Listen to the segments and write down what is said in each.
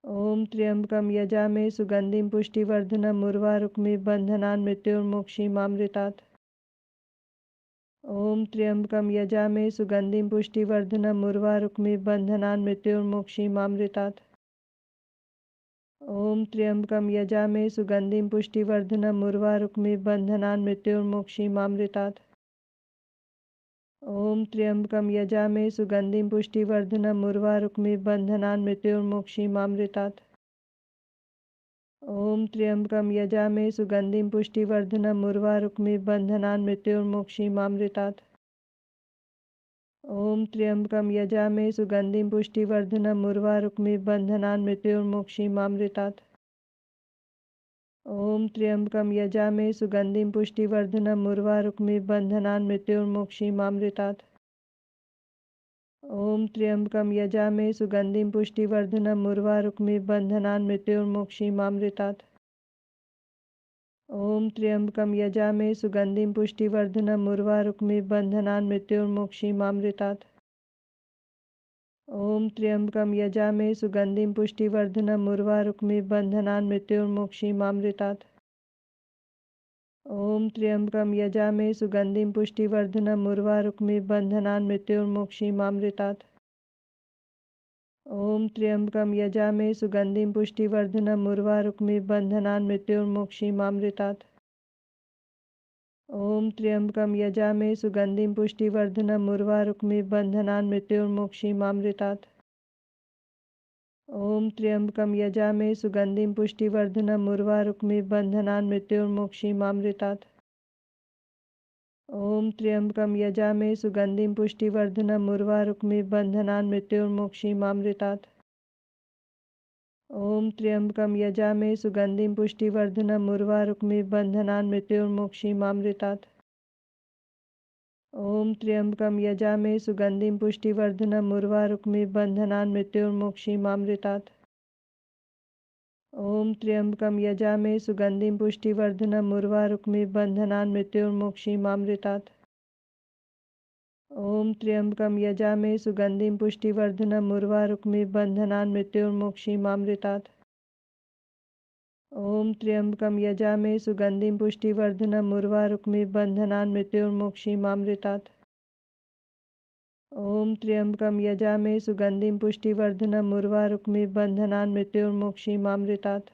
ॐ त्र्यंबकं यजामहे सुगन्धिं पुष्टिवर्धनम् उर्वारुकमिव बन्धनान् मृत्योर्मुक्षीमामृतात्। ॐ त्र्यंबकं यजामहे सुगन्धिं पुष्टिवर्धनम् उर्वारुकमिव बन्धनान् मृत्योर्मुक्षीमामृतात्। ॐ त्र्यंबकं यजामहे सुगन्धिं पुष्टिवर्धनम् उर्वारुकमिव बन्धनान् मृत्योर्मुक्षीमामृतात्। ॐ त्र्यंबकं यजामहे सुगन्धिं पुष्टिवर्धनम् उर्वारुकमिव बन्धनान् मृत्योर्मुक्षीमामृतात्। ॐ त्र्यंबकं यजामहे सुगन्धिं पुष्टिवर्धनम् उर्वारुकमिव बन्धनान् मृत्योर्मुक्षीमामृतात्। ॐ त्र्यंबकं यजामहे सुगन्धिं पुष्टिवर्धनम् उर्वारुकमिव बन्धनान् मृत्योर्मुक्षीमामृतात्। ॐ त्र्यंबकं यजामहे सुगन्धिं पुष्टिवर्धनम् उर्वारुकमिव बन्धनान् मृत्योर्मुक्षीमामृतात्। ॐ त्र्यंबकं यजामहे सुगन्धिं पुष्टिवर्धनम् उर्वारुकमिव बन्धनान् मृत्योर्मुक्षीमामृतात्। ॐ त्र्यंबकं यजामहे सुगन्धिं पुष्टिवर्धनम् उर्वारुकमिव बन्धनान् मृत्योर्मुक्षीमामृतात्। ॐ त्र्यंबकं यजामहे सुगन्धिं पुष्टिवर्धनम् उर्वारुकमिव बन्धनान् मृत्योर्मुक्षीमामृतात्। ॐ त्र्यंबकं यजामहे सुगन्धिं पुष्टिवर्धनम् उर्वारुकमिव बन्धनान् मृत्योर्मुक्षीमामृतात्। ॐ त्र्यंबकं यजामहे सुगन्धिं पुष्टिवर्धनम् उर्वारुकमिव बन्धनान् मृत्योर्मुक्षीमामृतात्। ॐ त्र्यंबकं यजामहे सुगन्धिं पुष्टिवर्धनम् उर्वारुकमिव बन्धनान् मृत्योर्मुक्षीमामृतात्। ॐ त्र्यंबकं यजामहे सुगन्धिं पुष्टिवर्धनम् उर्वारुकमिव बन्धनान् मृत्योर्मुक्षीमामृतात्। ॐ त्र्यंबकं यजामहे सुगन्धिं पुष्टिवर्धनम् उर्वारुकमिव बन्धनान् मृत्योर्मुक्षीमामृतात्। ॐ त्र्यंबकं यजामहे सुगन्धिं पुष्टिवर्धनम् उर्वारुकमिव बन्धनान् मृत्योर्मुक्षीमामृतात्। ॐ त्र्यंबकं यजामहे सुगन्धिं पुष्टिवर्धनम् उर्वारुकमिव बन्धनान् मृत्योर्मुक्षीमामृतात्। ॐ त्र्यंबकं यजामहे सुगन्धिं पुष्टिवर्धनम् उर्वारुकमिव बन्धनान् मृत्योर्मुक्षीमामृतात्। ॐ त्र्यंबकं यजामहे सुगन्धिं पुष्टिवर्धनम् उर्वारुकमिव बन्धनान् मृत्योर्मुक्षीमामृतात्। ॐ त्र्यंबकं यजामहे सुगन्धिं पुष्टिवर्धनम् उर्वारुकमिव बन्धनान् मृत्योर्मुक्षीमामृतात्। ॐ त्र्यंबकं यजामहे सुगन्धिं पुष्टिवर्धनम् उर्वारुकमिव बन्धनान् मृत्योर्मुक्षीमामृतात्। ॐ त्र्यंबकं यजामहे सुगन्धिं पुष्टिवर्धनम् उर्वारुकमिव बन्धनान् मृत्योर्मुक्षीमामृतात्।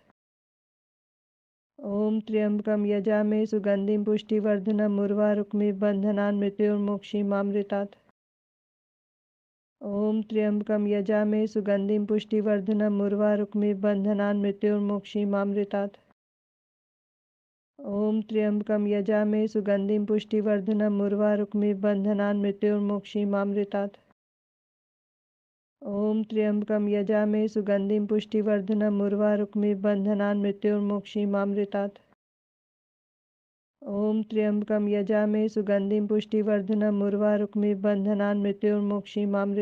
ॐ त्र्यंबकं यजामहे सुगन्धिं पुष्टिवर्धनम् उर्वारुकमिव बन्धनान् मृत्योर्मुक्षीमामृतात्। ॐ त्र्यंबकं यजामहे सुगन्धिं पुष्टिवर्धनम् उर्वारुकमिव बन्धनान् मृत्योर्मुक्षीमामृतात्। ॐ त्र्यंबकं यजामहे सुगन्धिं पुष्टिवर्धनम् उर्वारुकमिव बन्धनान् मृत्योर्मुक्षीमामृतात्। ॐ त्र्यंबकं यजामहे सुगन्धिं पुष्टिवर्धनम् उर्वारुकमिव बन्धनान् मृत्योर्मुक्षीमामृतात्।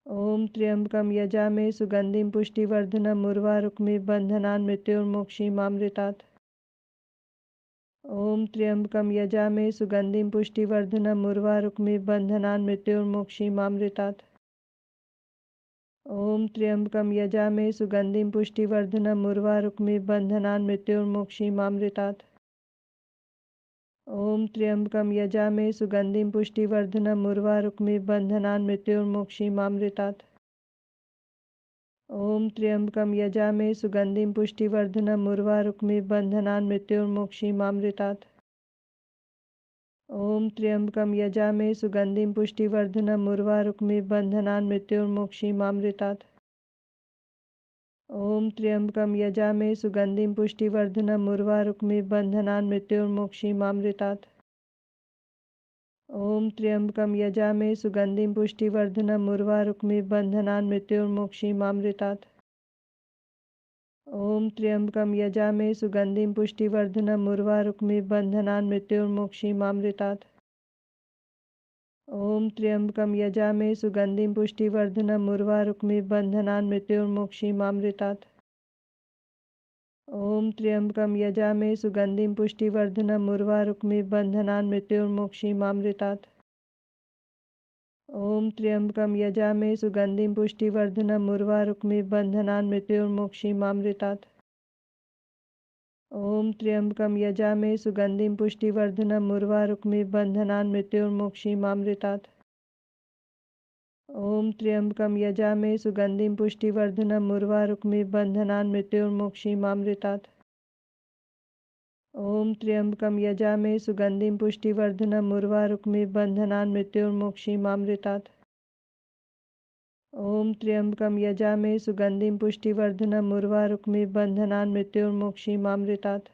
ॐ त्र्यंबकं यजामहे सुगन्धिं पुष्टिवर्धनम् उर्वारुकमिव बन्धनान् मृत्योर्मुक्षीमामृतात्। ॐ त्र्यंबकं यजामहे सुगन्धिं पुष्टिवर्धनम् उर्वारुकमिव बन्धनान् मृत्योर्मुक्षीमामृतात्। ॐ त्र्यंबकं यजामहे सुगन्धिं पुष्टिवर्धनम् उर्वारुकमिव बन्धनान् मृत्योर्मुक्षीमामृतात्। ॐ त्र्यंबकं यजामहे सुगन्धिं पुष्टिवर्धनम् उर्वारुकमिव बन्धनान् मृत्योर्मुक्षीमामृतात्। ॐ त्र्यंबकं यजामहे सुगन्धिं पुष्टिवर्धनम् उर्वारुकमिव बन्धनान् मृत्योर्मुक्षीमामृतात्। ॐ त्र्यंबकं यजामहे सुगन्धिं पुष्टिवर्धनम् उर्वारुकमिव बन्धनान् मृत्योर्मुक्षीमामृतात्। ॐ त्र्यंबकं यजामहे सुगन्धिं पुष्टिवर्धनम् उर्वारुकमिव बन्धनान् मृत्योर्मुक्षीमामृतात्। ॐ त्र्यंबकं यजामहे सुगन्धिं पुष्टिवर्धनम् उर्वारुकमिव बन्धनान् मृत्योर्मुक्षीमामृतात्। ॐ त्र्यंबकं यजामहे सुगन्धिं पुष्टिवर्धनम् उर्वारुकमिव बन्धनान् मृत्योर्मुक्षीमामृतात्। ॐ त्र्यंबकं यजामहे सुगन्धिं पुष्टिवर्धनम् उर्वारुकमिव बन्धनान् मृत्योर्मुक्षीमामृतात्। ॐ त्र्यंबकं यजामहे सुगन्धिं पुष्टिवर्धनम् उर्वारुकमिव बन्धनान् मृत्योर्मुक्षीमामृतात्। ॐ त्र्यंबकं यजामहे सुगन्धिं पुष्टिवर्धनम् उर्वारुकमिव बन्धनान् मृत्योर्मुक्षीमामृतात्। ॐ त्र्यंबकं यजामहे सुगन्धिं पुष्टिवर्धनम् उर्वारुकमिव बन्धनान् मृत्योर्मुक्षीमामृतात्। ॐ त्र्यंबकं यजामहे सुगन्धिं पुष्टिवर्धनम् उर्वारुकमिव बन्धनान् मृत्योर्मुक्षीमामृतात्। ॐ त्र्यंबकं यजामहे सुगन्धिं पुष्टिवर्धनम् उर्वारुकमिव बन्धनान् मृत्योर्मुक्षीमामृतात्। ॐ त्र्यंबकं यजामहे सुगन्धिं पुष्टिवर्धनम् उर्वारुकमिव बन्धनान् मृत्योर्मुक्षीमामृतात्।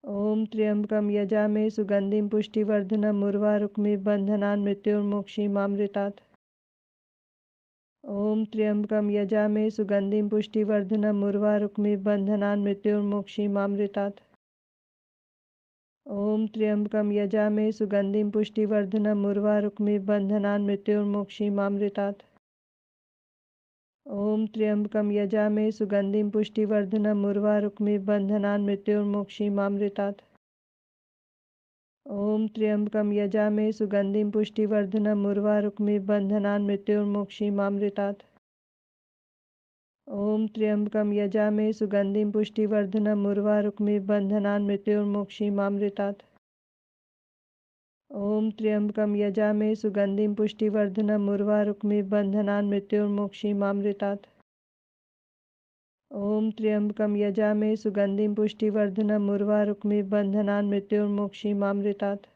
ॐ त्र्यंबकं यजामहे सुगन्धिं पुष्टिवर्धनम् उर्वारुकमिव बन्धनान् मृत्योर्मुक्षीमामृतात्। ॐ त्र्यंबकं यजामहे सुगन्धिं पुष्टिवर्धनम् उर्वारुकमिव बन्धनान् मृत्योर्मुक्षीमामृतात्। ॐ त्र्यंबकं यजामहे सुगन्धिं पुष्टिवर्धनम् उर्वारुकमिव बन्धनान् मृत्योर्मुक्षीमामृतात्। ॐ त्र्यंबकं यजामहे सुगन्धिं पुष्टिवर्धनम् उर्वारुकमिव बन्धनान् मृत्योर्मुक्षीमामृतात्। ॐ त्र्यंबकं यजामहे सुगन्धिं पुष्टिवर्धनम् उर्वारुकमिव बन्धनान् मृत्योर्मुक्षीमामृतात्। ॐ त्र्यंबकं यजामहे सुगन्धिं पुष्टिवर्धनम् उर्वारुकमिव बन्धनान् मृत्योर्मुक्षीमामृतात्। ॐ त्र्यंबकं यजामहे सुगन्धिं पुष्टिवर्धनम् उर्वारुकमिव बन्धनान् मृत्योर्मुक्षीमामृतात्। ॐ त्र्यंबकं यजामहे सुगन्धिं पुष्टिवर्धनम् उर्वारुकमिव बन्धनान् मृत्योर्मुक्षीमामृतात्।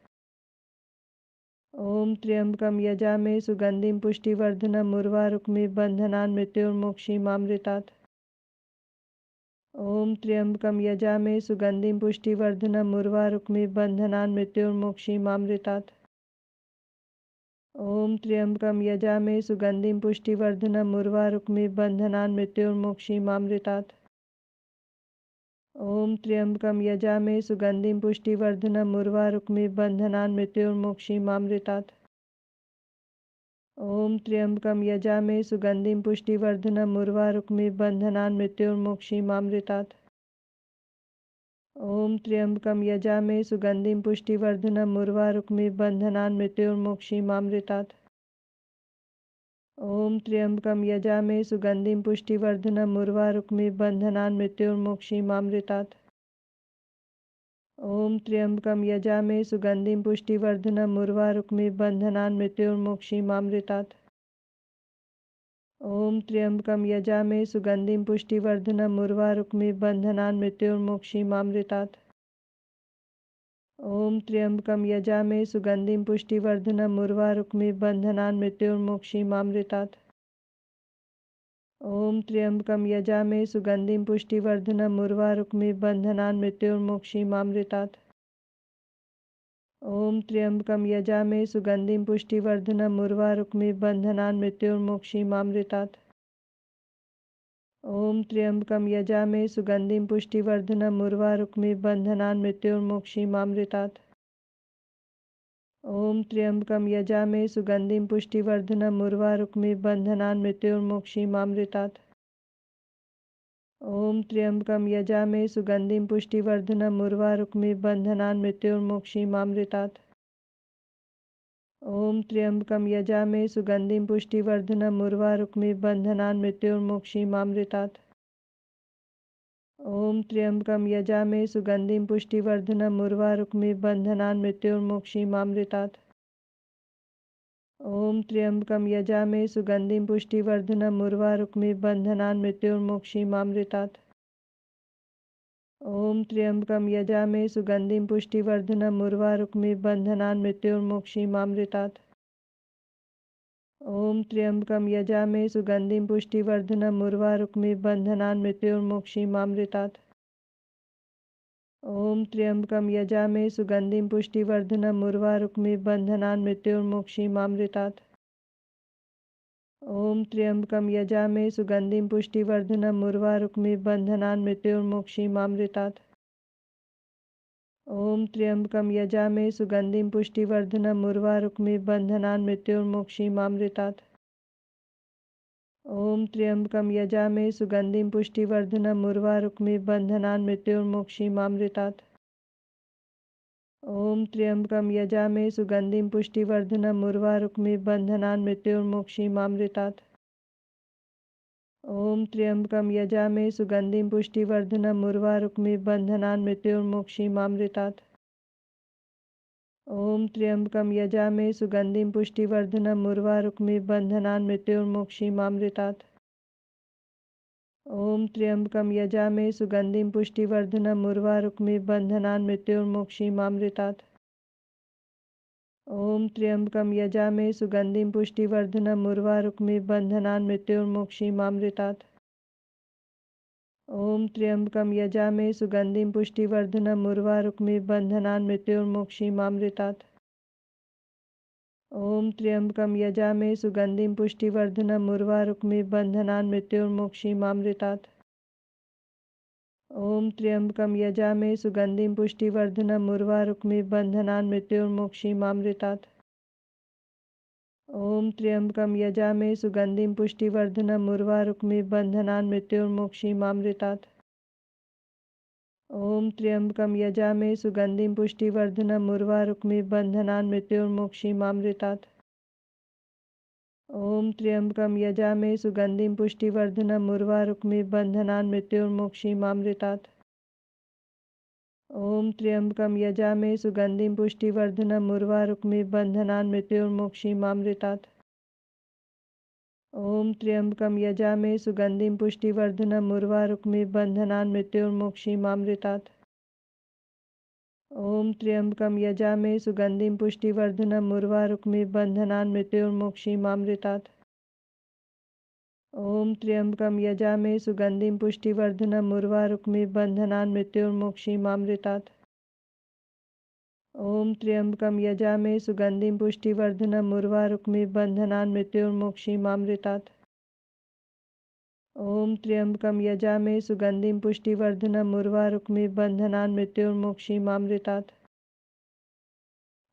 ॐ त्र्यंबकं यजामहे सुगन्धिं पुष्टिवर्धनम् उर्वारुकमिव बन्धनान् मृत्योर्मुक्षीमामृतात्। ॐ त्र्यंबकं यजामहे सुगन्धिं पुष्टिवर्धनम् उर्वारुकमिव बन्धनान् मृत्योर्मुक्षीमामृतात्। ॐ त्र्यंबकं यजामहे सुगन्धिं पुष्टिवर्धनम् उर्वारुकमिव बन्धनान् मृत्योर्मुक्षीमामृतात्। ॐ त्र्यंबकं यजामहे सुगन्धिं पुष्टिवर्धनम् उर्वारुकमिव बन्धनान् मृत्योर्मुक्षीमामृतात्। ॐ त्र्यंबकं यजामहे सुगन्धिं पुष्टिवर्धनम् उर्वारुकमिव बन्धनान् मृत्योर्मुक्षीमामृतात्। ॐ त्र्यंबकं यजामहे सुगन्धिं पुष्टिवर्धनम् उर्वारुकमिव बन्धनान् मृत्योर्मुक्षीमामृतात्। ॐ त्र्यंबकं यजामहे सुगन्धिं पुष्टिवर्धनम् उर्वारुकमिव बन्धनान् मृत्योर्मुक्षीमामृतात्। ॐ त्र्यंबकं यजामहे सुगन्धिं पुष्टिवर्धनम् उर्वारुकमिव बन्धनान् मृत्योर्मुक्षीमामृतात्। ॐ त्र्यंबकं यजामहे सुगन्धिं पुष्टिवर्धनम् उर्वारुकमिव बन्धनान् मृत्योर्मुक्षीमामृतात्। ॐ त्र्यंबकं यजामहे सुगन्धिं पुष्टिवर्धनम् उर्वारुकमिव बन्धनान् मृत्योर्मुक्षीमामृतात्। ॐ त्र्यंबकं यजामहे सुगन्धिं पुष्टिवर्धनम् उर्वारुकमिव बन्धनान् मृत्योर्मुक्षीमामृतात्। ॐ त्र्यंबकं यजामहे सुगन्धिं पुष्टिवर्धनम् उर्वारुकमिव बन्धनान् मृत्योर्मुक्षीमामृतात्। ॐ त्र्यंबकं यजामहे सुगन्धिं पुष्टिवर्धनम् उर्वारुकमिव बन्धनान् मृत्योर्मुक्षीमामृतात्। ॐ त्र्यंबकं यजामहे सुगन्धिं पुष्टिवर्धनम् उर्वारुकमिव बन्धनान् मृत्योर्मुक्षीमामृतात्। ॐ त्र्यंबकं यजामहे सुगन्धिं पुष्टिवर्धनम् उर्वारुकमिव बन्धनान् मृत्योर्मुक्षीमामृतात्। ॐ त्र्यंबकं यजामहे सुगन्धिं पुष्टिवर्धनम् उर्वारुकमिव बन्धनान् मृत्योर्मुक्षीमामृतात्। ॐ त्र्यंबकं यजामहे सुगन्धिं पुष्टिवर्धनम् उर्वारुकमिव बन्धनान् मृत्योर्मुक्षीमामृतात्। ॐ त्र्यंबकं यजामहे सुगन्धिं पुष्टिवर्धनम् उर्वारुकमिव बन्धनान् मृत्योर्मुक्षीमामृतात्। ॐ त्र्यंबकं यजामहे सुगन्धिं पुष्टिवर्धनम् उर्वारुकमिव बन्धनान् मृत्योर्मुक्षीमामृतात्। ॐ त्र्यंबकं यजामहे सुगन्धिं पुष्टिवर्धनम् उर्वारुकमिव बन्धनान् मृत्योर्मुक्षीमामृतात्। ॐ त्र्यंबकं यजामहे सुगन्धिं पुष्टिवर्धनम् उर्वारुकमिव बन्धनान् मृत्योर्मुक्षीमामृतात्। ॐ त्र्यंबकं यजामहे सुगन्धिं पुष्टिवर्धनम् उर्वारुकमिव बन्धनान् मृत्योर्मुक्षीमामृतात्। ॐ त्र्यंबकं यजामहे सुगन्धिं पुष्टिवर्धनम् उर्वारुकमिव बन्धनान् मृत्योर्मुक्षीमामृतात्। ॐ त्र्यंबकं यजामहे सुगन्धिं पुष्टिवर्धनम् उर्वारुकमिव बन्धनान् मृत्योर्मुक्षीमामृतात्। ॐ त्र्यंबकं यजामहे सुगन्धिं पुष्टिवर्धनम् उर्वारुकमिव बन्धनान् मृत्योर्मुक्षीमामृतात्। ॐ त्र्यंबकं यजामहे सुगन्धिं पुष्टिवर्धनम् उर्वारुकमिव बन्धनान् मृत्योर्मुक्षीमामृतात्। ॐ त्र्यंबकं यजामहे सुगन्धिं पुष्टिवर्धनम् उर्वारुकमिव बन्धनान् मृत्योर्मुक्षीमामृतात्। ॐ त्र्यंबकं यजामहे सुगन्धिं पुष्टिवर्धनम् उर्वारुकमिव बन्धनान् मृत्योर्मुक्षीमामृतात्। ॐ त्र्यंबकं यजामहे सुगन्धिं पुष्टिवर्धनम् उर्वारुकमिव बन्धनान् मृत्योर्मुक्षीमामृतात्। ॐ त्र्यंबकं यजामहे सुगन्धिं पुष्टिवर्धनम् उर्वारुकमिव बन्धनान् मृत्योर्मुक्षीमामृतात्। ॐ त्र्यंबकं यजामहे सुगन्धिं पुष्टिवर्धनम् उर्वारुकमिव बन्धनान् मृत्योर्मुक्षीमामृतात्। ॐ त्र्यंबकं यजामहे सुगन्धिं पुष्टिवर्धनम् उर्वारुकमिव बन्धनान् मृत्योर्मुक्षीमामृतात्। ॐ त्र्यंबकं यजामहे सुगन्धिं पुष्टिवर्धनम् उर्वारुकमिव बन्धनान् मृत्योर्मुक्षीमामृतात्। ॐ त्र्यंबकं यजामहे सुगन्धिं पुष्टिवर्धनम् उर्वारुकमिव बन्धनान् मृत्योर्मुक्षीमामृतात्। ॐ त्र्यंबकं यजामहे सुगन्धिं पुष्टिवर्धनम् उर्वारुकमिव बन्धनान् मृत्योर्मुक्षीमामृतात्। ॐ त्र्यंबकं यजामहे सुगन्धिं पुष्टिवर्धनम् उर्वारुकमिव बन्धनान् मृत्योर्मुक्षीमामृतात्। ॐ त्र्यंबकं यजामहे सुगन्धिं पुष्टिवर्धनम् उर्वारुकमिव बन्धनान् मृत्योर्मुक्षीमामृतात्। ॐ त्र्यंबकं यजामहे सुगन्धिं पुष्टिवर्धनम् उर्वारुकमिव बन्धनान् मृत्योर्मुक्षीमामृतात्। ॐ त्र्यंबकं यजामहे सुगन्धिं पुष्टिवर्धनम् उर्वारुकमिव बन्धनान् मृत्योर्मुक्षीमामृतात्। ॐ त्र्यंबकं यजामहे सुगन्धिं पुष्टिवर्धनम् उर्वारुकमिव बन्धनान् मृत्योर्मुक्षीमामृतात्। ॐ त्र्यंबकं यजामहे सुगन्धिं पुष्टिवर्धनम् उर्वारुकमिव बन्धनान् मृत्योर्मुक्षीमामृतात्।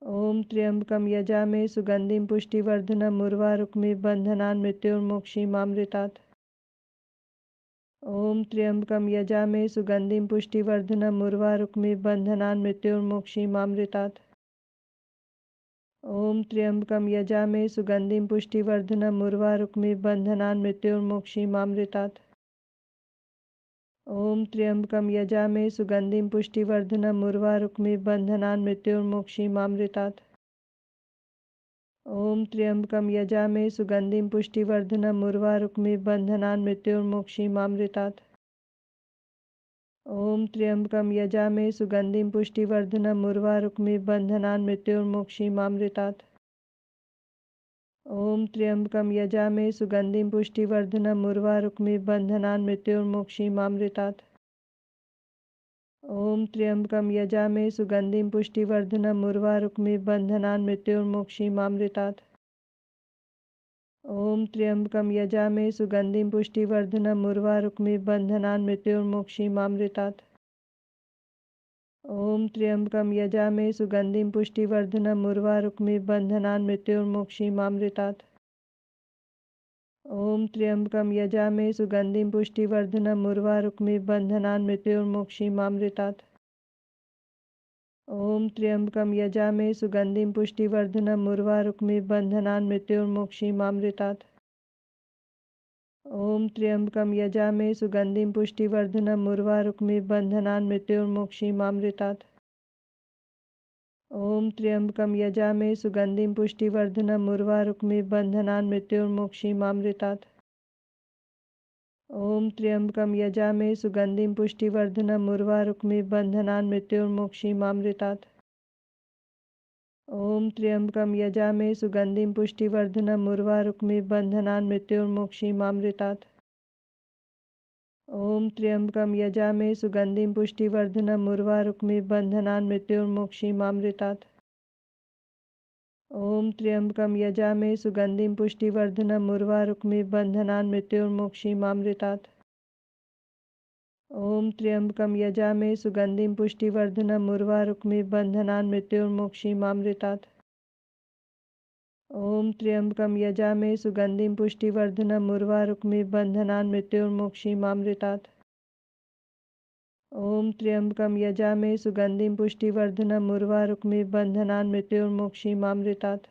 ॐ त्र्यंबकं यजामहे सुगन्धिं पुष्टिवर्धनम् उर्वारुकमिव बन्धनान् मृत्योर्मुक्षीमामृतात्। ॐ त्र्यंबकं यजामहे सुगन्धिं पुष्टिवर्धनम् उर्वारुकमिव बन्धनान् मृत्योर्मुक्षीमामृतात्। ॐ त्र्यंबकं यजामहे सुगन्धिं पुष्टिवर्धनम् उर्वारुकमिव बन्धनान् मृत्योर्मुक्षीमामृतात्। ॐ त्र्यंबकं यजामहे सुगन्धिं पुष्टिवर्धनम् उर्वारुकमिव बन्धनान् मृत्योर्मुक्षीमामृतात्। ॐ त्र्यंबकं यजामहे सुगन्धिं पुष्टिवर्धनम् उर्वारुकमिव बन्धनान् मृत्योर्मुक्षीमामृतात्। ॐ त्र्यंबकं यजामहे सुगन्धिं पुष्टिवर्धनम् उर्वारुकमिव बन्धनान् मृत्योर्मुक्षीमामृतात्। ॐ त्र्यंबकं यजामहे सुगन्धिं पुष्टिवर्धनम् उर्वारुकमिव बन्धनान् मृत्योर्मुक्षीमामृतात्। ॐ त्र्यंबकं यजामहे सुगन्धिं पुष्टिवर्धनम् उर्वारुकमिव बन्धनान् मृत्योर्मुक्षीमामृतात्। ॐ त्र्यंबकं यजामहे सुगन्धिं पुष्टिवर्धनम् उर्वारुकमिव बन्धनान् मृत्योर्मुक्षीमामृतात्। ॐ त्र्यंबकं यजामहे सुगन्धिं पुष्टिवर्धनम् उर्वारुकमिव बन्धनान् मृत्योर्मुक्षीमामृतात्। ॐ त्र्यंबकं यजामहे सुगन्धिं पुष्टिवर्धनम् उर्वारुकमिव बन्धनान् मृत्योर्मुक्षीमामृतात्। ॐ त्र्यंबकं यजामहे सुगन्धिं पुष्टिवर्धनम् उर्वारुकमिव बन्धनान् मृत्योर्मुक्षीमामृतात्। ॐ त्र्यंबकं यजामहे सुगन्धिं पुष्टिवर्धनम् उर्वारुकमिव बन्धनान् मृत्योर्मुक्षीमामृतात्। ॐ त्र्यंबकं यजामहे सुगन्धिं पुष्टिवर्धनम् उर्वारुकमिव बन्धनान् मृत्योर्मुक्षीमामृतात्। ॐ त्र्यंबकं यजामहे सुगन्धिं पुष्टिवर्धनम् उर्वारुकमिव बन्धनान् मृत्योर्मुक्षीमामृतात्। ॐ त्र्यंबकं यजामहे सुगन्धिं पुष्टिवर्धनम् उर्वारुकमिव बन्धनान् मृत्योर्मुक्षीमामृतात्। ॐ त्र्यंबकं यजामहे सुगन्धिं पुष्टिवर्धनम् उर्वारुकमिव बन्धनान् मृत्योर्मुक्षीमामृतात्। ॐ त्र्यंबकं यजामहे सुगन्धिं पुष्टिवर्धनम् उर्वारुकमिव बन्धनान् मृत्योर्मुक्षीमामृतात्। ॐ त्र्यंबकं यजामहे सुगन्धिं पुष्टिवर्धनम् उर्वारुकमिव बन्धनान् मृत्योर्मुक्षीमामृतात्। ॐ त्र्यंबकं यजामहे सुगन्धिं पुष्टिवर्धनम् उर्वारुकमिव बन्धनान् मृत्योर्मुक्षीमामृतात्। ॐ त्र्यंबकं यजामहे सुगन्धिं पुष्टिवर्धनम् उर्वारुकमिव बन्धनान् मृत्योर्मुक्षीमामृतात्।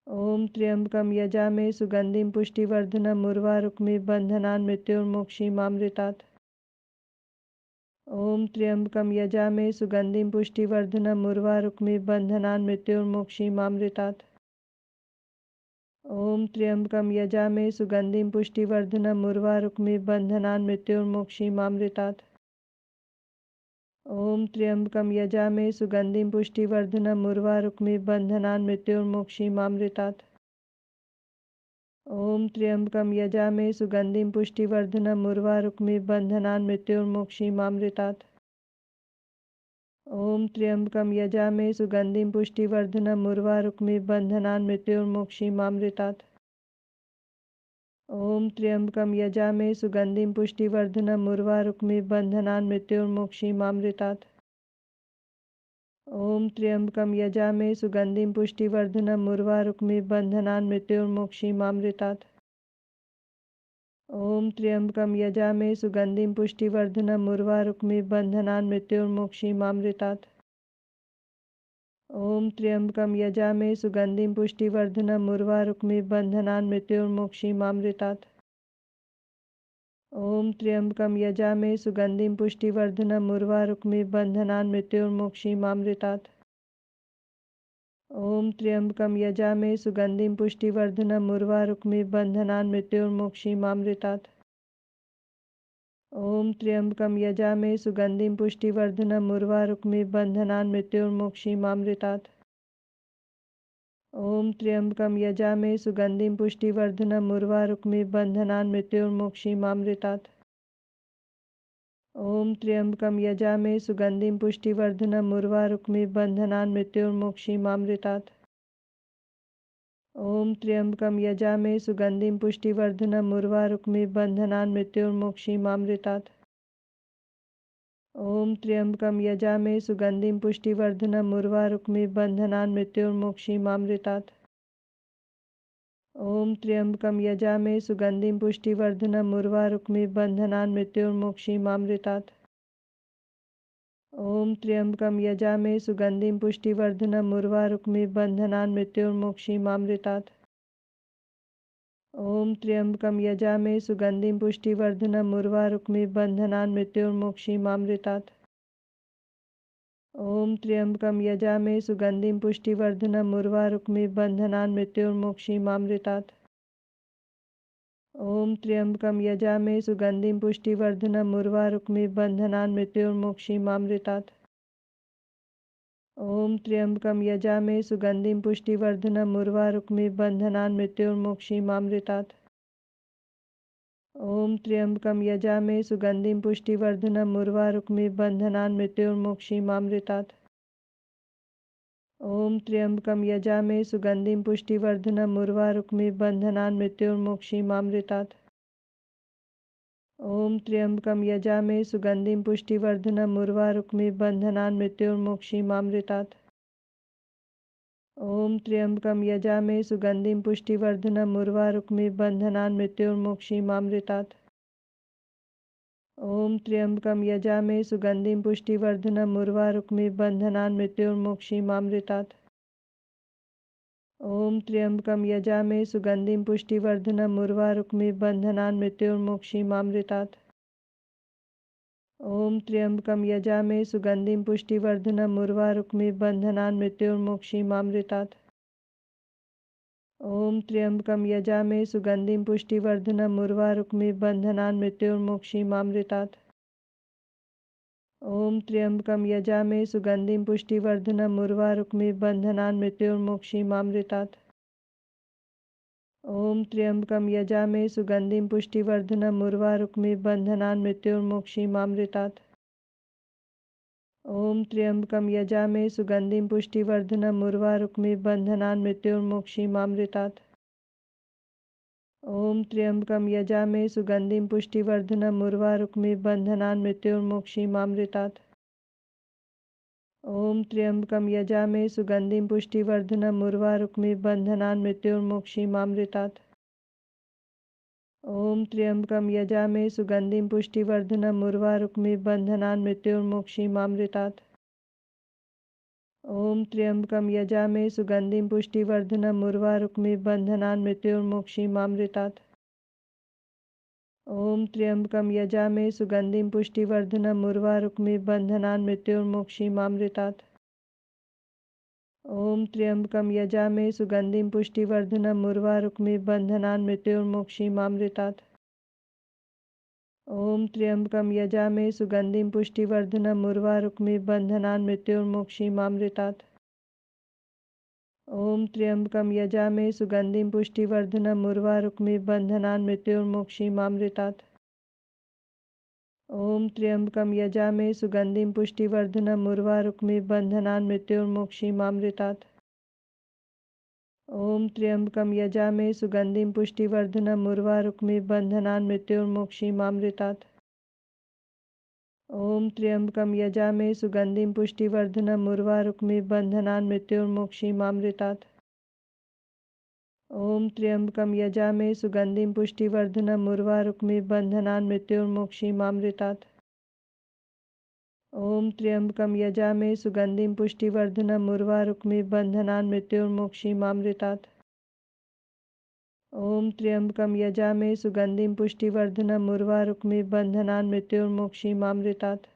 ॐ त्र्यंबकं यजामहे सुगन्धिं पुष्टिवर्धनम् उर्वारुकमिव बन्धनान् मृत्योर्मुक्षीमामृतात्। ॐ त्र्यंबकं यजामहे सुगन्धिं पुष्टिवर्धनम् उर्वारुकमिव बन्धनान् मृत्योर्मुक्षीमामृतात्। ॐ त्र्यंबकं यजामहे सुगन्धिं पुष्टिवर्धनम् उर्वारुकमिव बन्धनान् मृत्योर्मुक्षीमामृतात्। ॐ त्र्यंबकं यजामहे सुगन्धिं पुष्टिवर्धनम् उर्वारुकमिव बन्धनान् मृत्योर्मुक्षीमामृतात्। ॐ त्र्यंबकं यजामहे सुगन्धिं पुष्टिवर्धनम् उर्वारुकमिव बन्धनान् मृत्योर्मुक्षीमामृतात्। ॐ त्र्यंबकं यजामहे सुगन्धिं पुष्टिवर्धनम् उर्वारुकमिव बन्धनान् मृत्योर्मुक्षीमामृतात्। ॐ त्र्यंबकं यजामहे सुगन्धिं पुष्टिवर्धनम् उर्वारुकमिव बन्धनान् मृत्योर्मुक्षीमामृतात्। ॐ त्र्यंबकं यजामहे सुगन्धिं पुष्टिवर्धनम् उर्वारुकमिव बन्धनान् मृत्योर्मुक्षीमामृतात्। ॐ त्र्यंबकं यजामहे सुगन्धिं पुष्टिवर्धनम् उर्वारुकमिव बन्धनान् मृत्योर्मुक्षीमामृतात्। ॐ त्र्यंबकं यजामहे सुगन्धिं पुष्टिवर्धनम् उर्वारुकमिव बन्धनान् मृत्योर्मुक्षीमामृतात्। ॐ त्र्यंबकं यजामहे सुगन्धिं पुष्टिवर्धनम् उर्वारुकमिव बन्धनान् मृत्योर्मुक्षीमामृतात्। ॐ त्र्यंबकं यजामहे सुगन्धिं पुष्टिवर्धनम् उर्वारुकमिव बन्धनान् मृत्योर्मुक्षीमामृतात्। ॐ त्र्यंबकं यजामहे सुगन्धिं पुष्टिवर्धनम् उर्वारुकमिव बन्धनान् मृत्योर्मुक्षीमामृतात्। ॐ त्र्यंबकं यजामहे सुगन्धिं पुष्टिवर्धनम् उर्वारुकमिव बन्धनान् मृत्योर्मुक्षीमामृतात्। ॐ त्र्यंबकं यजामहे सुगन्धिं पुष्टिवर्धनम् उर्वारुकमिव बन्धनान् मृत्योर्मुक्षीमामृतात्। ॐ त्र्यंबकं यजामहे सुगन्धिं पुष्टिवर्धनम् उर्वारुकमिव बन्धनान् मृत्योर्मुक्षीमामृतात्। ॐ त्र्यंबकं यजामहे सुगन्धिं पुष्टिवर्धनम् उर्वारुकमिव बन्धनान् मृत्योर्मुक्षीमामृतात्। ॐ त्र्यंबकं यजामहे सुगन्धिं पुष्टिवर्धनम् उर्वारुकमिव बन्धनान् मृत्योर्मुक्षीमामृतात्। ॐ त्र्यंबकं यजामहे सुगन्धिं पुष्टिवर्धनम् उर्वारुकमिव बन्धनान् मृत्योर्मुक्षीमामृतात्। ॐ त्र्यंबकं यजामहे सुगन्धिं पुष्टिवर्धनम् उर्वारुकमिव बन्धनान् मृत्योर्मुक्षीमामृतात्। ॐ त्र्यंबकं यजामहे सुगन्धिं पुष्टिवर्धनम् उर्वारुकमिव बन्धनान् मृत्योर्मुक्षीमामृतात्। ॐ त्र्यंबकं यजामहे सुगन्धिं पुष्टिवर्धनम् उर्वारुकमिव बन्धनान् मृत्योर्मुक्षीमामृतात्। ॐ त्र्यंबकं यजामहे सुगन्धिं पुष्टिवर्धनम् उर्वारुकमिव बन्धनान् मृत्योर्मुक्षीमामृतात्। ॐ त्र्यंबकं यजामहे सुगन्धिं पुष्टिवर्धनम् उर्वारुकमिव बन्धनान् मृत्योर्मुक्षीमामृतात्। ॐ त्र्यंबकं यजामहे सुगन्धिं पुष्टिवर्धनम् उर्वारुकमिव बन्धनान् मृत्योर्मुक्षीमामृतात्। ॐ त्र्यंबकं यजामहे सुगन्धिं पुष्टिवर्धनम् उर्वारुकमिव बन्धनान् मृत्योर्मुक्षीमामृतात्। ॐ त्र्यंबकं यजामहे सुगन्धिं पुष्टिवर्धनम् उर्वारुकमिव बन्धनान् मृत्योर्मुक्षीमामृतात्। ॐ त्र्यंबकं यजामहे सुगन्धिं पुष्टिवर्धनम् उर्वारुकमिव बन्धनान् मृत्योर्मुक्षीमामृतात्। ॐ त्र्यंबकं यजामहे सुगन्धिं पुष्टिवर्धनम् उर्वारुकमिव बन्धनान् मृत्योर्मुक्षीमामृतात्। ॐ त्र्यंबकं यजामहे सुगन्धिं पुष्टिवर्धनम् उर्वारुकमिव बन्धनान् मृत्योर्मुक्षीमामृतात्। ॐ त्र्यंबकं यजामहे सुगन्धिं पुष्टिवर्धनम् उर्वारुकमिव बन्धनान् मृत्योर्मुक्षीमामृतात्। ॐ त्र्यंबकं यजामहे सुगन्धिं पुष्टिवर्धनम् उर्वारुकमिव बन्धनान् मृत्योर्मुक्षीमामृतात्। ॐ त्र्यंबकं यजामहे सुगन्धिं पुष्टिवर्धनम् उर्वारुकमिव बन्धनान् मृत्योर्मुक्षीमामृतात्। ॐ त्र्यंबकं यजामहे सुगन्धिं पुष्टिवर्धनम् उर्वारुकमिव बन्धनान् मृत्योर्मुक्षीमामृतात्। ॐ त्र्यंबकं यजामहे सुगन्धिं पुष्टिवर्धनम् उर्वारुकमिव बन्धनान् मृत्योर्मुक्षीमामृतात्। ॐ त्र्यंबकं यजामहे सुगन्धिं पुष्टिवर्धनम् उर्वारुकमिव बन्धनान् मृत्योर्मुक्षीमामृतात्। ॐ त्र्यंबकं यजामहे सुगन्धिं पुष्टिवर्धनम् उर्वारुकमिव बन्धनान् मृत्योर्मुक्षीमामृतात्। ॐ त्र्यंबकं यजामहे सुगन्धिं पुष्टिवर्धनम् उर्वारुकमिव बन्धनान् मृत्योर्मुक्षीमामृतात्। ॐ त्र्यंबकं यजामहे सुगन्धिं पुष्टिवर्धनम् उर्वारुकमिव बन्धनान् मृत्योर्मुक्षीमामृतात्। ॐ त्र्यंबकं यजामहे सुगन्धिं पुष्टिवर्धनम् उर्वारुकमिव बन्धनान् मृत्योर्मुक्षीमामृतात्। ॐ त्र्यंबकं यजामहे सुगन्धिं पुष्टिवर्धनम् उर्वारुकमिव बन्धनान् मृत्योर्मुक्षीमामृतात्। ॐ त्र्यंबकं यजामहे सुगन्धिं पुष्टिवर्धनम् उर्वारुकमिव बन्धनान् मृत्योर्मुक्षीमामृतात्। ॐ त्र्यंबकं यजामहे सुगन्धिं पुष्टिवर्धनम् उर्वारुकमिव बन्धनान् मृत्योर्मुक्षीमामृतात्। ॐ त्र्यंबकं यजामहे सुगन्धिं पुष्टिवर्धनम् उर्वारुकमिव बन्धनान् मृत्योर्मुक्षीमामृतात्। ॐ त्र्यंबकं यजामहे सुगन्धिं पुष्टिवर्धनम् उर्वारुकमिव बन्धनान् मृत्योर्मुक्षीमामृतात्। ॐ त्र्यंबकं यजामहे सुगन्धिं पुष्टिवर्धनम् उर्वारुकमिव बन्धनान् मृत्योर्मुक्षीमामृतात्। ॐ त्र्यंबकं यजामहे सुगन्धिं पुष्टिवर्धनम् उर्वारुकमिव बन्धनान् मृत्योर्मुक्षीमामृतात्। ॐ त्र्यंबकं यजामहे सुगन्धिं पुष्टिवर्धनम् उर्वारुकमिव बन्धनान् मृत्योर्मुक्षीमामृतात्।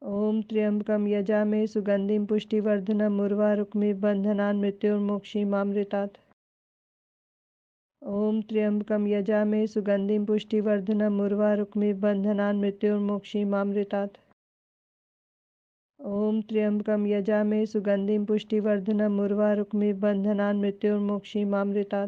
ॐ त्र्यंबकं यजामहे सुगन्धिं पुष्टिवर्धनम् उर्वारुकमिव बन्धनान् मृत्योर्मुक्षीमामृतात्। ॐ त्र्यंबकं यजामहे सुगन्धिं पुष्टिवर्धनम् उर्वारुकमिव बन्धनान् मृत्योर्मुक्षीमामृतात्। ॐ त्र्यंबकं यजामहे सुगन्धिं पुष्टिवर्धनम् उर्वारुकमिव बन्धनान् मृत्योर्मुक्षीमामृतात्।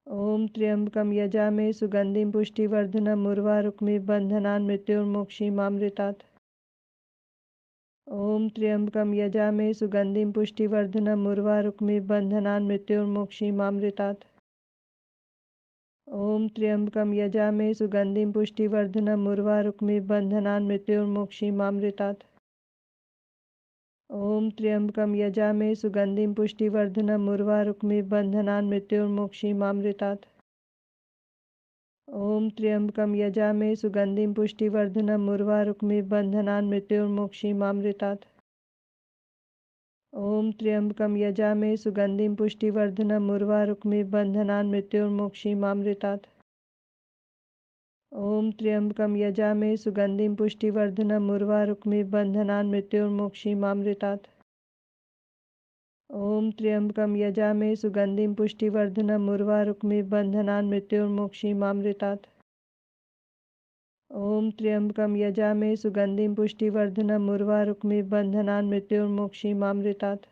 ॐ त्र्यंबकं यजामहे सुगन्धिं पुष्टिवर्धनम् उर्वारुकमिव बन्धनान् मृत्योर्मुक्षीमामृतात्। ॐ त्र्यंबकं यजामहे सुगन्धिं पुष्टिवर्धनम् उर्वारुकमिव बन्धनान् मृत्योर्मुक्षीमामृतात्। ॐ त्र्यंबकं यजामहे सुगन्धिं पुष्टिवर्धनम् उर्वारुकमिव बन्धनान् मृत्योर्मुक्षीमामृतात्। ॐ त्र्यंबकं यजामहे सुगन्धिं पुष्टिवर्धनम् उर्वारुकमिव बन्धनान् मृत्योर्मुक्षीमामृतात्। ॐ त्र्यंबकं यजामहे सुगन्धिं पुष्टिवर्धनम् उर्वारुकमिव बन्धनान् मृत्योर्मुक्षीमामृतात्। ॐ त्र्यंबकं यजामहे सुगन्धिं पुष्टिवर्धनम् उर्वारुकमिव बन्धनान् मृत्योर्मुक्षीमामृतात्। ॐ त्र्यंबकं यजामहे सुगन्धिं पुष्टिवर्धनम् उर्वारुकमिव बन्धनान् मृत्योर्मुक्षीमामृतात्। ॐ त्र्यंबकं यजामहे सुगन्धिं पुष्टिवर्धनम् उर्वारुकमिव बन्धनान् मृत्योर्मुक्षीमामृतात्। ॐ त्र्यंबकं यजामहे सुगन्धिं पुष्टिवर्धनम् उर्वारुकमिव बन्धनान् मृत्योर्मुक्षीमामृतात्।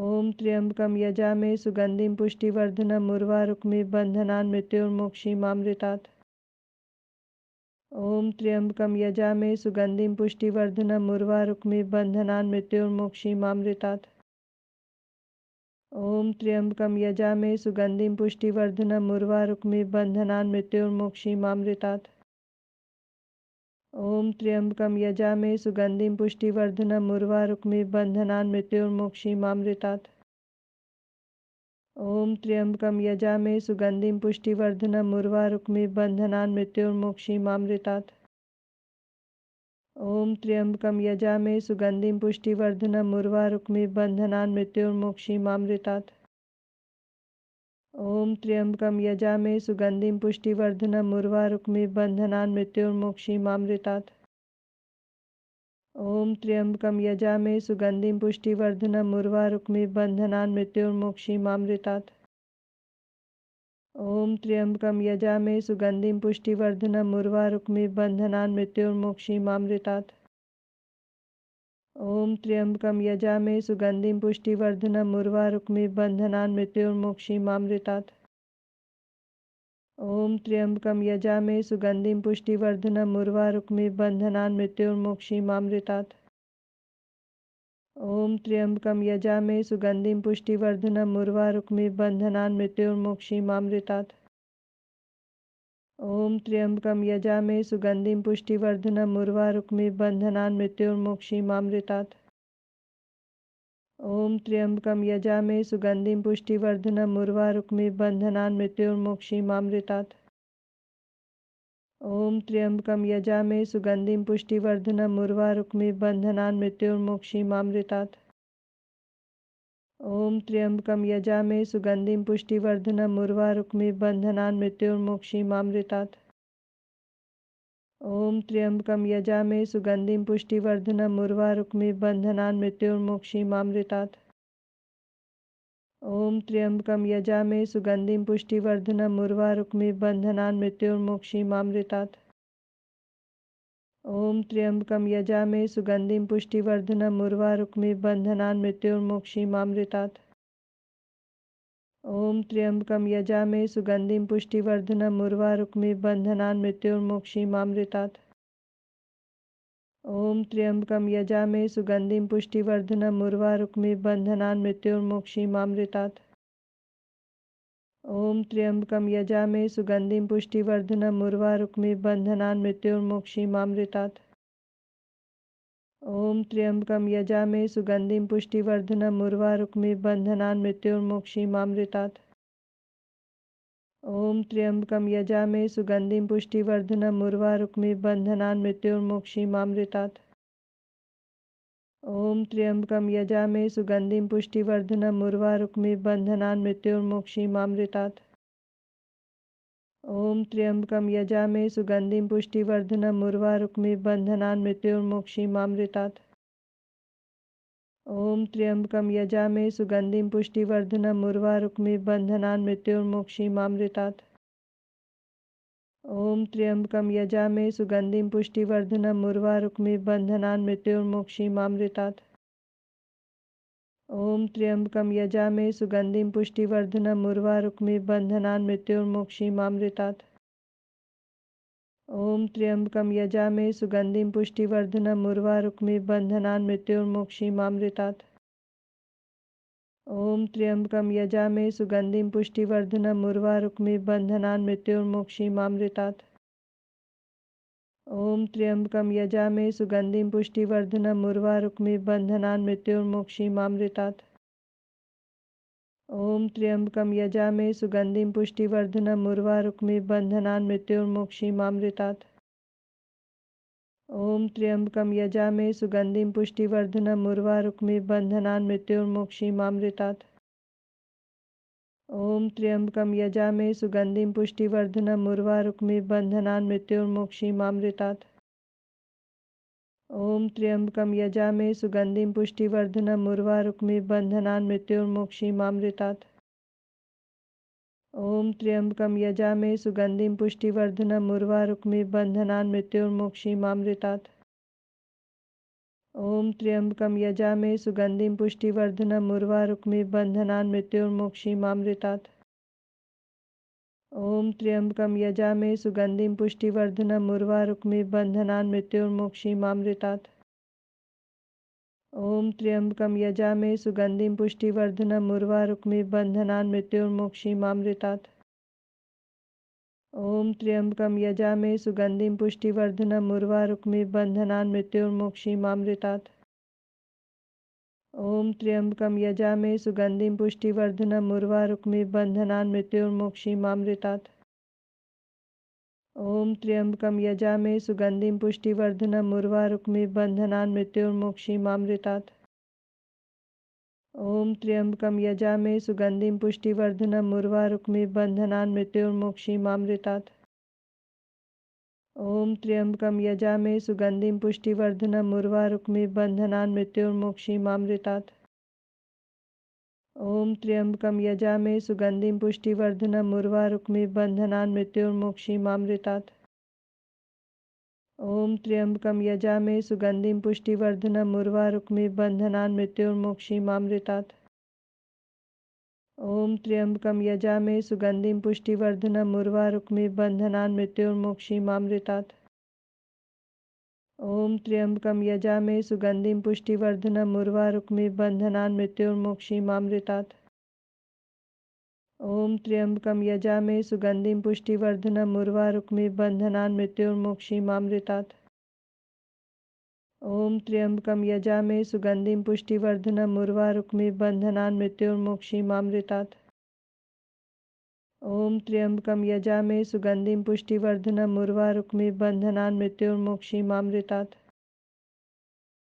ॐ त्र्यंबकं यजामहे सुगन्धिं पुष्टिवर्धनम् उर्वारुकमिव बन्धनान् मृत्योर्मुक्षीमामृतात्। ॐ त्र्यंबकं यजामहे सुगन्धिं पुष्टिवर्धनम् उर्वारुकमिव बन्धनान् मृत्योर्मुक्षीमामृतात्। ॐ त्र्यंबकं यजामहे सुगन्धिं पुष्टिवर्धनम् उर्वारुकमिव बन्धनान् मृत्योर्मुक्षीमामृतात्। ॐ त्र्यंबकं यजामहे सुगन्धिं पुष्टिवर्धनम् उर्वारुकमिव बन्धनान् मृत्योर्मुक्षीमामृतात्। ॐ त्र्यंबकं यजामहे सुगन्धिं पुष्टिवर्धनम् उर्वारुकमिव बन्धनान् मृत्योर्मुक्षीमामृतात्। ॐ त्र्यंबकं यजामहे सुगन्धिं पुष्टिवर्धनम् उर्वारुकमिव बन्धनान् मृत्योर्मुक्षीमामृतात्। ॐ त्र्यंबकं यजामहे सुगन्धिं पुष्टिवर्धनम् उर्वारुकमिव बन्धनान् मृत्योर्मुक्षीमामृतात्। ॐ त्र्यंबकं यजामहे सुगन्धिं पुष्टिवर्धनम् उर्वारुकमिव बन्धनान् मृत्योर्मुक्षीमामृतात्। ॐ त्र्यंबकं यजामहे सुगन्धिं पुष्टिवर्धनम् उर्वारुकमिव बन्धनान् मृत्योर्मुक्षीमामृतात्। ॐ त्र्यंबकं यजामहे सुगन्धिं पुष्टिवर्धनम् उर्वारुकमिव बन्धनान् मृत्योर्मुक्षीमामृतात्। ॐ त्र्यंबकं यजामहे सुगन्धिं पुष्टिवर्धनम् उर्वारुकमिव बन्धनान् मृत्योर्मुक्षीमामृतात्। ॐ त्र्यंबकं यजामहे सुगन्धिं पुष्टिवर्धनम् उर्वारुकमिव बन्धनान् मृत्योर्मुक्षीमामृतात्। ॐ त्र्यंबकं यजामहे सुगन्धिं पुष्टिवर्धनम् उर्वारुकमिव बन्धनान् मृत्योर्मुक्षीमामृतात्। ॐ त्र्यंबकं यजामहे सुगन्धिं पुष्टिवर्धनम् उर्वारुकमिव बन्धनान् मृत्योर्मुक्षीमामृतात्। ॐ त्र्यंबकं यजामहे सुगन्धिं पुष्टिवर्धनम् उर्वारुकमिव बन्धनान् मृत्योर्मुक्षीमामृतात्। ॐ त्र्यंबकं यजामहे सुगन्धिं पुष्टिवर्धनम् उर्वारुकमिव बन्धनान् मृत्योर्मुक्षीमामृतात्। ॐ त्र्यंबकं यजामहे सुगन्धिं पुष्टिवर्धनम् उर्वारुकमिव बन्धनान् मृत्योर्मुक्षीमामृतात्। ॐ त्र्यंबकं यजामहे सुगन्धिं पुष्टिवर्धनम् उर्वारुकमिव बन्धनान् मृत्योर्मुक्षीमामृतात्। ॐ त्र्यंबकं यजामहे सुगन्धिं पुष्टिवर्धनम् उर्वारुकमिव बन्धनान् मृत्योर्मुक्षीमामृतात्। ॐ त्र्यंबकं यजामहे सुगन्धिं पुष्टिवर्धनम् उर्वारुकमिव बन्धनान् मृत्योर्मुक्षीमामृतात्। ॐ त्र्यंबकं यजामहे सुगन्धिं पुष्टिवर्धनम् उर्वारुकमिव बन्धनान् मृत्योर्मुक्षीमामृतात्। ॐ त्र्यंबकं यजामहे सुगन्धिं पुष्टिवर्धनम् उर्वारुकमिव बन्धनान् मृत्योर्मुक्षीमामृतात्। ॐ त्र्यंबकं यजामहे सुगन्धिं पुष्टिवर्धनम् उर्वारुकमिव बन्धनान् मृत्योर्मुक्षीमामृतात्। ॐ त्र्यंबकं यजामहे सुगन्धिं पुष्टिवर्धनम् उर्वारुकमिव बन्धनान् मृत्योर्मुक्षीमामृतात्। ॐ त्र्यंबकं यजामहे सुगन्धिं पुष्टिवर्धनम् उर्वारुकमिव बन्धनान् मृत्योर्मुक्षीमामृतात्। ॐ त्र्यंबकं यजामहे सुगन्धिं पुष्टिवर्धनम् उर्वारुकमिव बन्धनान् मृत्योर्मुक्षीमामृतात्। ॐ त्र्यंबकं यजामहे सुगन्धिं पुष्टिवर्धनम् उर्वारुकमिव बन्धनान् मृत्योर्मुक्षीमामृतात्। ॐ त्र्यंबकं यजामहे सुगन्धिं पुष्टिवर्धनम् उर्वारुकमिव बन्धनान् मृत्योर्मुक्षीमामृतात्। ॐ त्र्यंबकं यजामहे सुगन्धिं पुष्टिवर्धनम् उर्वारुकमिव बन्धनान् मृत्योर्मुक्षीमामृतात्। ॐ त्र्यंबकं यजामहे सुगन्धिं पुष्टिवर्धनम् उर्वारुकमिव बन्धनान् मृत्योर्मुक्षीमामृतात्। ॐ त्र्यंबकं यजामहे सुगन्धिं पुष्टिवर्धनम् उर्वारुकमिव बन्धनान् मृत्योर्मुक्षीमामृतात्। ॐ त्र्यंबकं यजामहे सुगन्धिं पुष्टिवर्धनम् उर्वारुकमिव बन्धनान् मृत्योर्मुक्षीमामृतात्। ॐ त्र्यंबकं यजामहे सुगन्धिं पुष्टिवर्धनम् उर्वारुकमिव बन्धनान् मृत्योर्मुक्षीमामृतात्। ॐ त्र्यंबकं यजामहे सुगन्धिं पुष्टिवर्धनम् उर्वारुकमिव बन्धनान् मृत्योर्मुक्षीमामृतात्। ॐ त्र्यंबकं यजामहे सुगन्धिं पुष्टिवर्धनम् उर्वारुकमिव बन्धनान् मृत्योर्मुक्षीमामृतात्। ॐ त्र्यंबकं यजामहे सुगन्धिं पुष्टिवर्धनम् उर्वारुकमिव बन्धनान् मृत्योर्मुक्षीमामृतात्। ॐ त्र्यंबकं यजामहे सुगन्धिं पुष्टिवर्धनम् उर्वारुकमिव बन्धनान् मृत्योर्मुक्षीमामृतात्। ॐ त्र्यंबकं यजामहे सुगन्धिं पुष्टिवर्धनम् उर्वारुकमिव बन्धनान् मृत्योर्मुक्षीमामृतात्। ॐ त्र्यंबकं यजामहे सुगन्धिं पुष्टिवर्धनम् उर्वारुकमिव बन्धनान् मृत्योर्मुक्षीमामृतात्। ॐ त्र्यंबकं यजामहे सुगन्धिं पुष्टिवर्धनम् उर्वारुकमिव बन्धनान् मृत्योर्मुक्षीमामृतात्। ॐ त्र्यंबकं यजामहे सुगन्धिं पुष्टिवर्धनम् उर्वारुकमिव बन्धनान् मृत्योर्मुक्षीमामृतात्। ॐ त्र्यंबकं यजामहे सुगन्धिं पुष्टिवर्धनम् उर्वारुकमिव बन्धनान् मृत्योर्मुक्षीमामृतात्। ॐ त्र्यंबकं यजामहे सुगन्धिं पुष्टिवर्धनम् उर्वारुकमिव बन्धनान् मृत्योर्मुक्षीमामृतात्। ॐ त्र्यंबकं यजामहे सुगन्धिं पुष्टिवर्धनम् उर्वारुकमिव बन्धनान् मृत्योर्मुक्षीमामृतात्। ॐ त्र्यंबकं यजामहे सुगन्धिं पुष्टिवर्धनम् उर्वारुकमिव बन्धनान् मृत्योर्मुक्षीमामृतात्। ॐ त्र्यंबकं यजामहे सुगन्धिं पुष्टिवर्धनम् उर्वारुकमिव बन्धनान् मृत्योर्मुक्षीमामृतात्। ॐ त्र्यंबकं यजामहे सुगन्धिं पुष्टिवर्धनम् उर्वारुकमिव बन्धनान् मृत्योर्मुक्षीमामृतात्। ॐ त्र्यंबकं यजामहे सुगन्धिं पुष्टिवर्धनम् उर्वारुकमिव बन्धनान् मृत्योर्मुक्षीमामृतात्। ॐ त्र्यंबकं यजामहे सुगन्धिं पुष्टिवर्धनम् उर्वारुकमिव बन्धनान् मृत्योर्मुक्षीमामृतात्। ॐ त्र्यंबकं यजामहे सुगन्धिं पुष्टिवर्धनम् उर्वारुकमिव बन्धनान् मृत्योर्मुक्षीमामृतात्। ॐ त्र्यंबकं यजामहे सुगन्धिं पुष्टिवर्धनम् उर्वारुकमिव बन्धनान् मृत्योर्मुक्षीमामृतात्। ॐ त्र्यंबकं यजामहे सुगन्धिं पुष्टिवर्धनम् उर्वारुकमिव बन्धनान् मृत्योर्मुक्षीमामृतात्।